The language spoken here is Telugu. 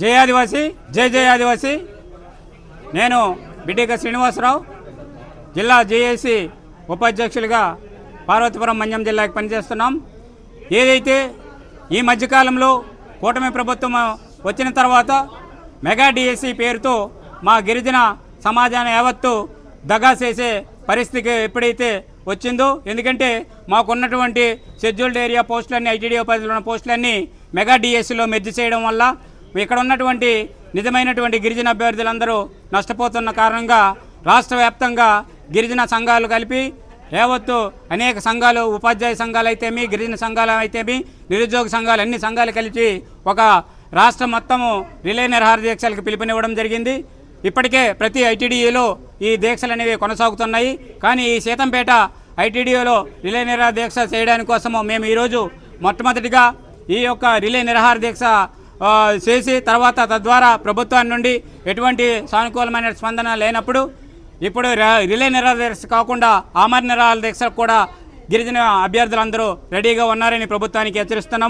జై ఆదివాసీ, జై జై ఆదివాసీ. నేను బిడ్డిక శ్రీనివాసరావు, జిల్లా జేఏసీ ఉపాధ్యక్షులుగా పార్వతీపురం మన్యం జిల్లాకి పనిచేస్తున్నాం. ఏదైతే ఈ మధ్యకాలంలో కూటమి ప్రభుత్వం వచ్చిన తర్వాత మెగా డిఎస్సి పేరుతో మా గిరిజన సమాజాన్ని యావత్తు దగా చేసే పరిస్థితికి ఎప్పుడైతే వచ్చిందో, ఎందుకంటే మాకున్నటువంటి షెడ్యూల్డ్ ఏరియా పోస్టులన్నీ, ఐటీడీఓ పరిధిలో ఉన్న పోస్టులన్నీ మెగా డిఎస్సిలో మెర్జ్ చేయడం వల్ల ఇక్కడ ఉన్నటువంటి నిజమైనటువంటి గిరిజన అభ్యర్థులందరూ నష్టపోతున్న కారణంగా రాష్ట్ర వ్యాప్తంగా గిరిజన సంఘాలు కలిపి యావత్తు అనేక సంఘాలు, ఉపాధ్యాయ సంఘాలు అయితేమి, గిరిజన సంఘాలు అయితేమి, నిరుద్యోగ సంఘాలు, అన్ని సంఘాలు కలిసి ఒక రాష్ట్రం మొత్తము రిలే నిరాహార దీక్షలకు పిలుపునివ్వడం జరిగింది. ఇప్పటికే ప్రతి ఐటీడీఏలో ఈ దీక్షలు అనేవి కొనసాగుతున్నాయి. కానీ ఈ సీతంపేట ఐటీడీఏలో రిలే నిరాహార దీక్ష చేయడానికి కోసము మేము ఈరోజు మొట్టమొదటిగా ఈ యొక్క రిలే నిరాహార దీక్ష చేసి తర్వాత తద్వారా ప్రభుత్వాన్ని నుండి ఎటువంటి సానుకూలమైన స్పందన లేనప్పుడు ఇప్పుడు రిలే నిరాహార దీక్ష కాకుండా ఆమరణ నిరాహార దీక్షకు కూడా గిరిజన అభ్యర్థులందరూ రెడీగా ఉన్నారని ప్రభుత్వానికి హెచ్చరిస్తున్నాము.